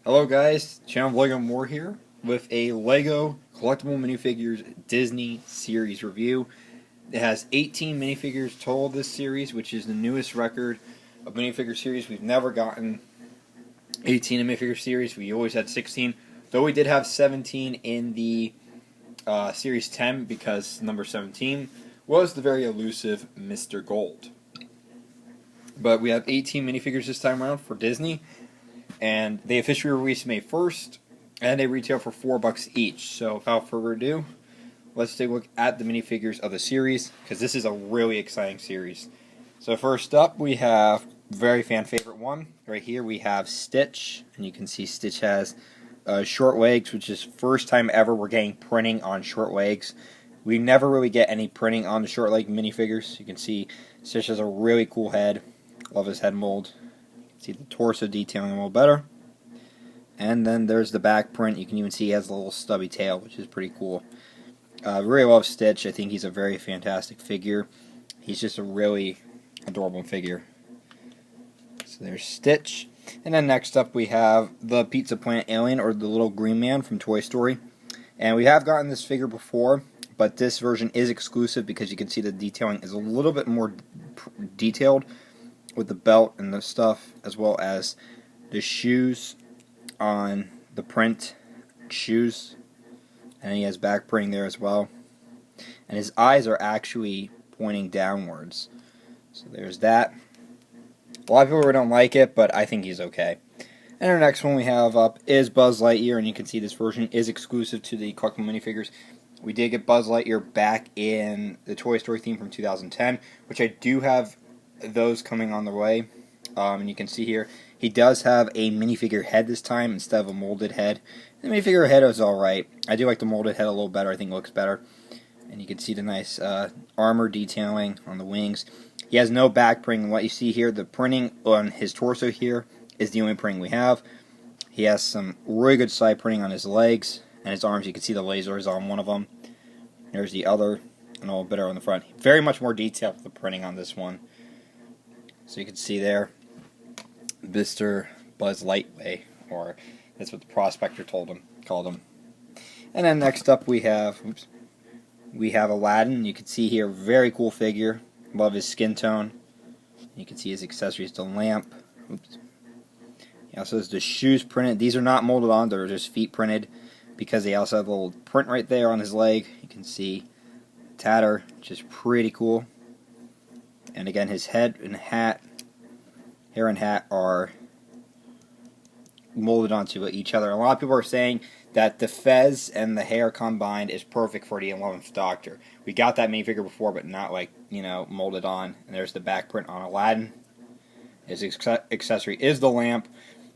Hello guys, Channel Lego More here with a Lego Collectible Minifigures Disney series review. It has 18 minifigures total this series, which is the newest record of minifigure series. We've never gotten 18 in minifigure series. We always had 16, though we did have 17 in the series 10 because number 17 was the very elusive Mr. Gold. But we have 18 minifigures this time around for Disney. And they officially released May 1st, and they retail for $4 each. So without further ado, let's take a look at the minifigures of the series, because this is a really exciting series. So first up, we have very fan favorite one. Right here we have Stitch, and you can see Stitch has short legs, which is first time ever we're getting printing on short legs. We never really get any printing on the short leg minifigures. You can see Stitch has a really cool head. Love his head mold. See the torso detailing a little better. And then there's the back print. You can even see he has a little stubby tail, which is pretty cool. Really love Stitch. I think he's a very fantastic figure. He's just a really adorable figure. So there's Stitch. And then next up we have the Pizza Plant Alien, or the little green man from Toy Story. And we have gotten this figure before, but this version is exclusive because you can see the detailing is a little bit more detailed, with the belt and the stuff, as well as the shoes on the print shoes, and he has back printing there as well, and his eyes are actually pointing downwards. So there's that. A lot of people don't like it, but I think he's okay. And our next one we have up is Buzz Lightyear, and you can see this version is exclusive to the collectible minifigures. We did get Buzz Lightyear back in the Toy Story theme from 2010, which I do have those coming on the way. And you can see here he does have a minifigure head this time instead of a molded head. The minifigure head is alright. I do like the molded head a little better. I think it looks better. And you can see the nice armor detailing on the wings. He has no back printing. What you see here, the printing on his torso here is the only printing we have. He has some really good side printing on his legs and his arms. You can see the lasers on one of them. There's the other, and a little bit on the front. Very much more detailed with the printing on this one. So you can see there, Mr. Buzz Lightway, or that's what the prospector called him. And then next up we have Aladdin. You can see here, very cool figure. Love his skin tone. You can see his accessories, the lamp. He also has the shoes printed. These are not molded on; they're just feet printed, because they also have a little print right there on his leg. You can see tatter, which is pretty cool. And again, his head and hat, hair and hat are molded onto each other. A lot of people are saying that the fez and the hair combined is perfect for the 11th Doctor. We got that minifigure before, but not like, molded on. And there's the back print on Aladdin. His accessory is the lamp.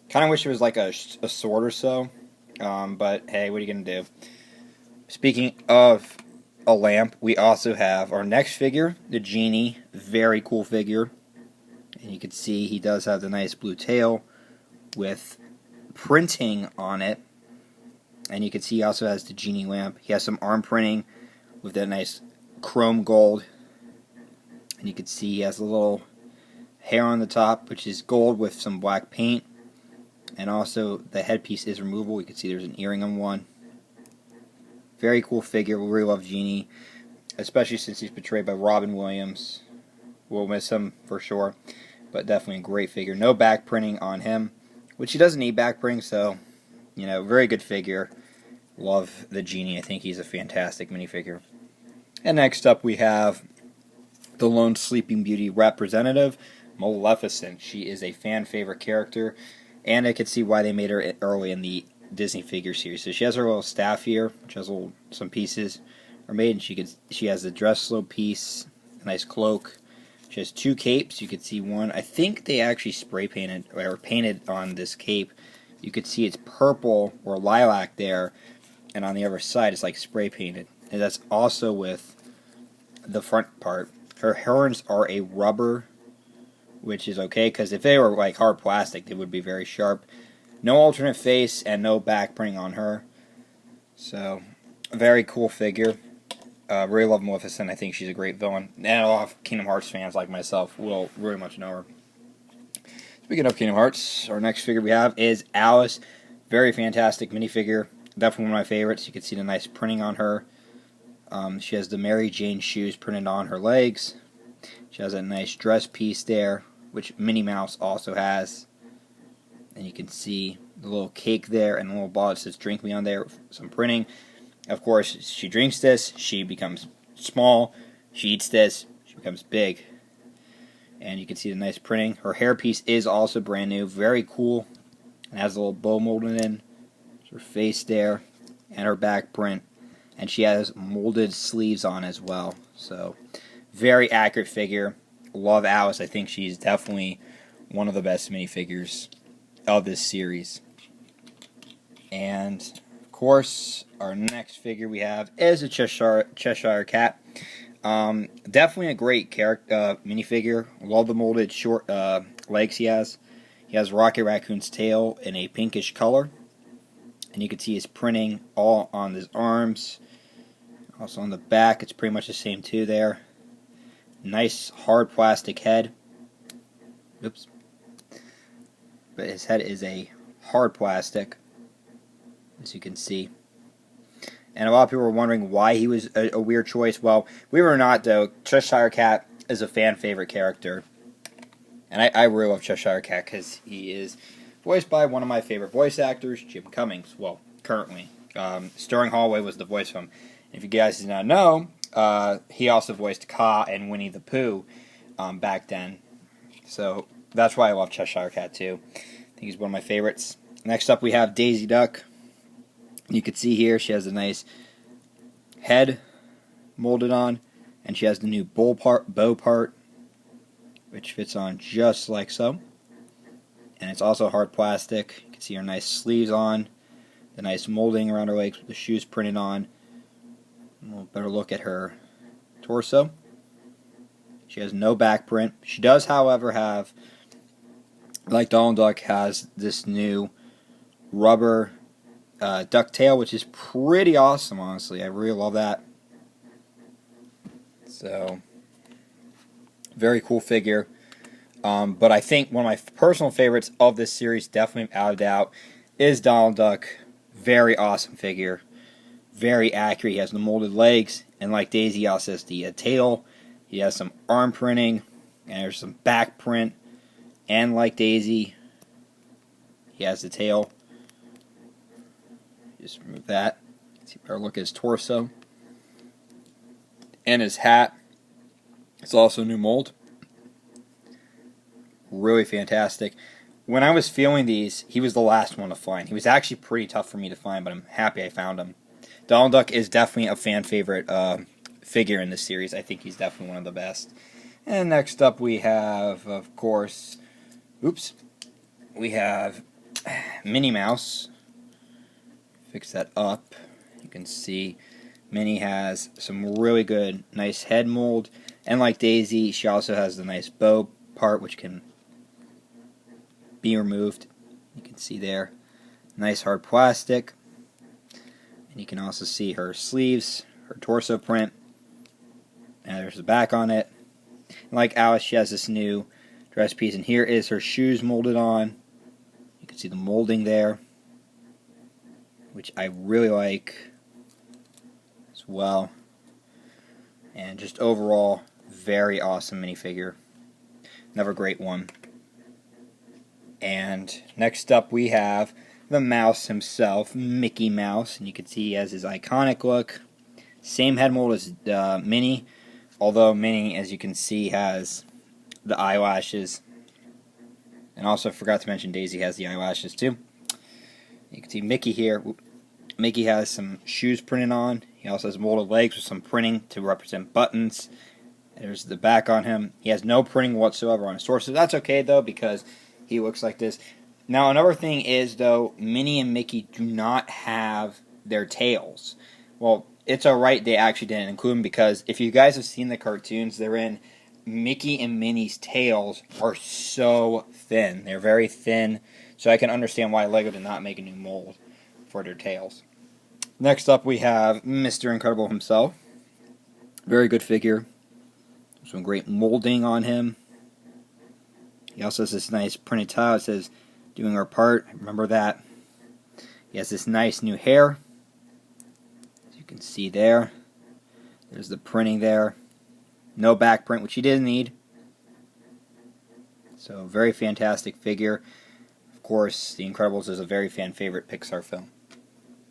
Kind of wish it was like a sword or so. But hey, what are you going to do? Speaking of a lamp, we also have our next figure, the genie. Very cool figure, and you can see he does have the nice blue tail with printing on it, and you can see he also has the genie lamp. He has some arm printing with that nice chrome gold, and you can see he has a little hair on the top, which is gold with some black paint, and also the headpiece is removable. You can see there's an earring on one. Very cool figure. We really love Genie, especially since he's portrayed by Robin Williams. We'll miss him for sure, but definitely a great figure. No back printing on him, which he doesn't need back printing, so, very good figure. Love the Genie. I think he's a fantastic minifigure. And next up we have the Lone Sleeping Beauty representative, Maleficent. She is a fan favorite character, and I could see why they made her early in the Disney figure series. So she has her little staff here, which has some pieces are made, and she has the dress slope piece, a nice cloak. She has two capes. You could see one. I think they actually spray painted or painted on this cape. You could see it's purple or lilac there, and on the other side it's like spray painted. And that's also with the front part. Her horns are a rubber, which is okay, because if they were like hard plastic, they would be very sharp. No alternate face and no back printing on her. So, very cool figure. Really love Maleficent. I think she's a great villain. And a lot of Kingdom Hearts fans like myself will really much know her. Speaking of Kingdom Hearts, our next figure we have is Alice. Very fantastic minifigure. Definitely one of my favorites. You can see the nice printing on her. She has the Mary Jane shoes printed on her legs. She has a nice dress piece there, which Minnie Mouse also has. And you can see the little cake there and the little ball that says "Drink Me" on there. Some printing. Of course, she drinks this, she becomes small. She eats this, she becomes big. And you can see the nice printing. Her hairpiece is also brand new. Very cool. It has a little bow molded in. Her face there. And her back print. And she has molded sleeves on as well. So, very accurate figure. Love Alice. I think she's definitely one of the best minifigures of this series. And, of course, our next figure we have is a Cheshire Cat. Definitely a great character minifigure. Love the molded short legs he has. He has Rocket Raccoon's tail in a pinkish color. And you can see his printing all on his arms. Also on the back, it's pretty much the same too there. Nice hard plastic head. Oops. But his head is a hard plastic, as you can see. And a lot of people were wondering why he was a weird choice. Well, we were not, though. Cheshire Cat is a fan favorite character. And I really love Cheshire Cat because he is voiced by one of my favorite voice actors, Jim Cummings. Well, currently. Sterling Holloway was the voice of him. If you guys did not know, he also voiced Kaa and Winnie the Pooh back then. So that's why I love Cheshire Cat too. I think he's one of my favorites. Next up we have Daisy Duck. You can see here she has a nice head molded on, and she has the new bow part, which fits on just like so. And it's also hard plastic. You can see her nice sleeves on, the nice molding around her legs with the shoes printed on. A little better look at her torso. She has no back print. She does, however, have, like Donald Duck, has this new rubber duck tail, which is pretty awesome, honestly. I really love that. So, very cool figure. But I think one of my personal favorites of this series, definitely without a doubt, is Donald Duck. Very awesome figure. Very accurate. He has the molded legs, and like Daisy, he also has the tail. He has some arm printing, and there's some back print. And like Daisy, he has the tail. Just remove that. See a better look at his torso. And his hat. It's also new mold. Really fantastic. When I was feeling these, he was the last one to find. He was actually pretty tough for me to find, but I'm happy I found him. Donald Duck is definitely a fan favorite figure in this series. I think he's definitely one of the best. And next up we have, of course, we have Minnie Mouse. Fix that up. You can see Minnie has some really good, nice head mold. And like Daisy, she also has the nice bow part, which can be removed. You can see there. Nice hard plastic. And you can also see her sleeves, her torso print. And there's the back on it. And like Alice, she has this new dress piece. And here is her shoes molded on. You can see the molding there, which I really like as well. And just overall, very awesome minifigure. Another great one. And next up we have the mouse himself, Mickey Mouse. And you can see he has his iconic look. Same head mold as Minnie. Although Minnie, as you can see, has the eyelashes. And also forgot to mention Daisy has the eyelashes too. You can see Mickey here. Mickey has some shoes printed on. He also has molded legs with some printing to represent buttons. There's the back on him. He has no printing whatsoever on his torso. That's okay, though, because he looks like this. Now, another thing is, though, Minnie and Mickey do not have their tails. Well, it's alright they actually didn't include them, because if you guys have seen the cartoons they're in, Mickey and Minnie's tails are so thin. They're very thin, so I can understand why LEGO did not make a new mold for their tails. Next up, we have Mr. Incredible himself. Very good figure. Some great molding on him. He also has this nice printed tile that says, "Doing our part." Remember that. He has this nice new hair, as you can see there. There's the printing there. No back print, which he didn't need. So, very fantastic figure. Of course, The Incredibles is a very fan favorite Pixar film.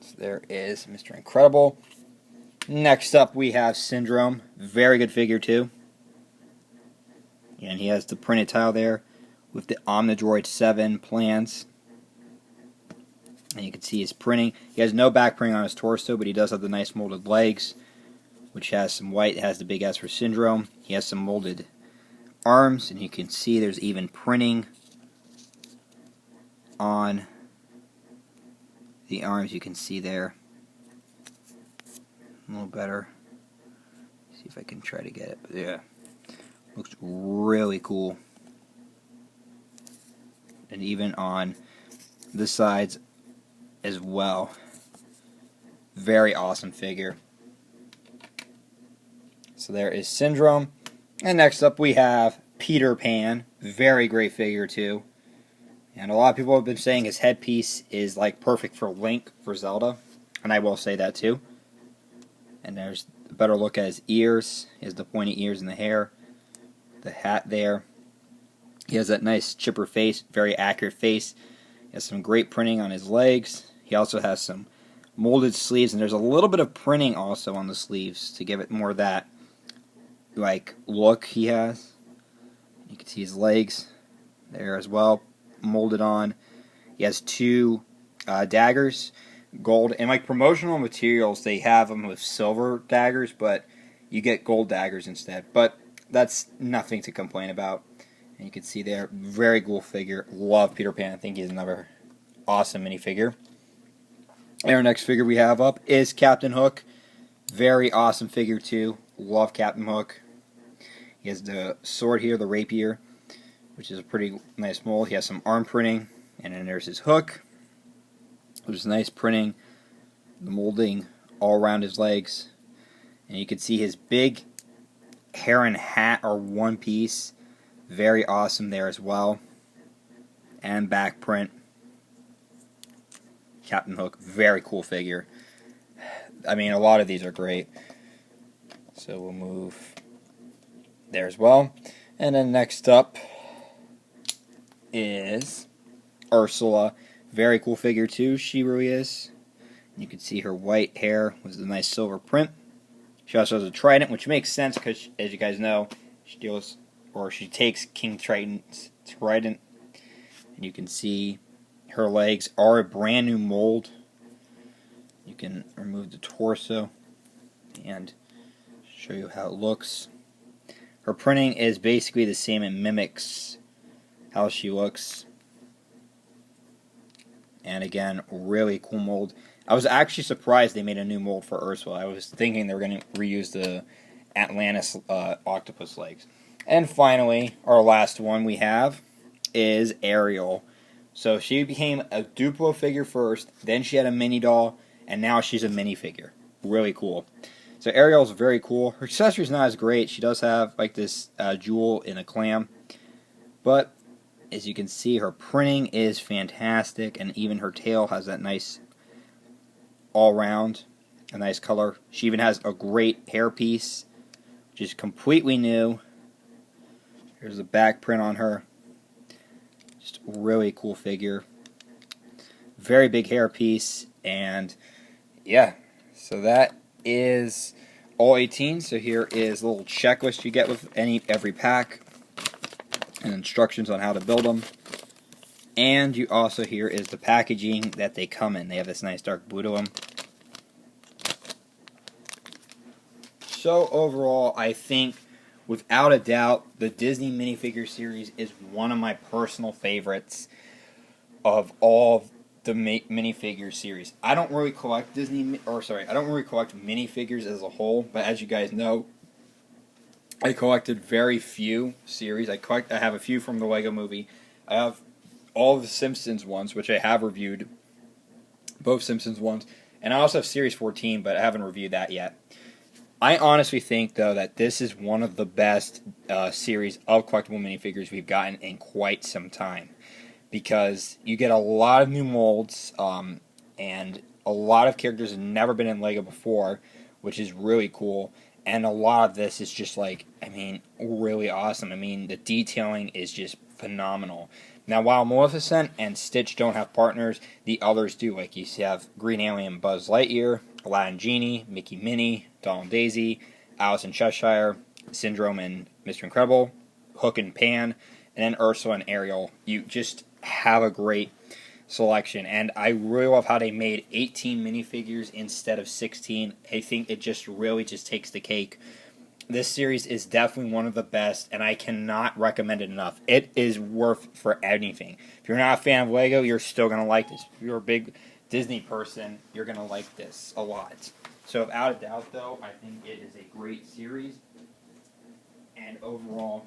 So there is Mr. Incredible. Next up we have Syndrome. Very good figure too. And he has the printed tile there with the Omnidroid 7 plans. And you can see his printing. He has no back printing on his torso, but he does have the nice molded legs, which has some white. It has the big S for Syndrome. He has some molded arms, and you can see there's even printing on the arms. You can see there a little better. See if I can try to get it. But yeah, looks really cool. And even on the sides as well. Very awesome figure. So there is Syndrome. And next up we have Peter Pan. Very great figure too. And a lot of people have been saying his headpiece is like perfect for Link for Zelda. And I will say that too. And there's a better look at his ears. He has the pointy ears and the hair. The hat there. He has that nice chipper face, very accurate face. He has some great printing on his legs. He also has some molded sleeves, and there's a little bit of printing also on the sleeves to give it more of that like look he has. You can see his legs there as well, molded on. He has two daggers, gold, and like promotional materials they have them with silver daggers, but you get gold daggers instead. But that's nothing to complain about. And you can see there, very cool figure. Love Peter Pan. I think he's another awesome minifigure. And our next figure we have up is Captain Hook. Very awesome figure too. Love Captain Hook. He has the sword here, the rapier, which is a pretty nice mold. He has some arm printing, and then there's his hook. There's nice printing, the molding all around his legs. And you can see his big heron hat or one piece. Very awesome there as well. And back print. Captain Hook, very cool figure. I mean, a lot of these are great. So we'll move there as well. And then next up is Ursula. Very cool figure too, she really is. You can see her white hair with the nice silver print. She also has a trident, which makes sense because, as you guys know, she takes King Triton's trident. And you can see her legs are a brand new mold. You can remove the torso and show you how it looks. Her printing is basically the same. It mimics how she looks. And again, really cool mold. I was actually surprised they made a new mold for Ursula. I was thinking they were going to reuse the Atlantis octopus legs. And finally, our last one we have is Ariel. So she became a Duplo figure first, then she had a mini doll, and now she's a minifigure. Really cool. So Ariel's very cool. Her accessory's not as great. She does have like this jewel in a clam. But as you can see, her printing is fantastic, and even her tail has that nice all-round, a nice color. She even has a great hairpiece, which is completely new. Here's the back print on her. Just a really cool figure. Very big hairpiece, and yeah, so that is all 18. So here is a little checklist you get with every pack, and instructions on how to build them. And you also, here is the packaging that they come in. They have this nice dark blue to them. So overall, I think, without a doubt, the Disney minifigure series is one of my personal favorites of all the minifigure series. I don't really collect I don't really collect minifigures as a whole, but as you guys know, I collected very few series. I have a few from the Lego Movie. I have all of the Simpsons ones, which I have reviewed, both Simpsons ones, and I also have Series 14, but I haven't reviewed that yet. I honestly think, though, that this is one of the best series of collectible minifigures we've gotten in quite some time, because you get a lot of new molds. and a lot of characters have never been in Lego before, which is really cool. And a lot of this is just like, I mean, really awesome. I mean, the detailing is just phenomenal. Now, while Maleficent and Stitch don't have partners, the others do. Like, you have Green Alien Buzz Lightyear, Aladdin Genie, Mickey Minnie, Donald Daisy, Alice in Cheshire, Syndrome and Mr. Incredible, Hook and Pan, and then Ursula and Ariel. You just have a great selection, and I really love how they made 18 minifigures instead of 16. I think it just really just takes the cake. This series is definitely one of the best, and I cannot recommend it enough. It is worth for anything. If you're not a fan of Lego, you're still going to like this. If you're a big Disney person, you're going to like this a lot. So without a doubt, though, I think it is a great series, and overall,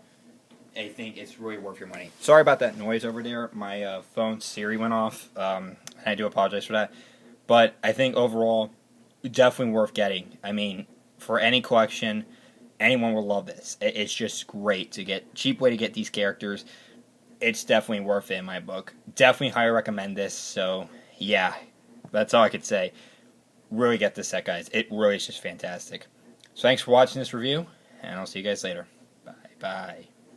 I think it's really worth your money. Sorry about that noise over there. My phone Siri went off, and I do apologize for that. But I think overall, definitely worth getting. I mean, for any collection, anyone will love this. It's just great to get, cheap way to get these characters. It's definitely worth it in my book. Definitely highly recommend this. So yeah, that's all I could say. Really get this set, guys. It really is just fantastic. So thanks for watching this review, and I'll see you guys later. Bye bye.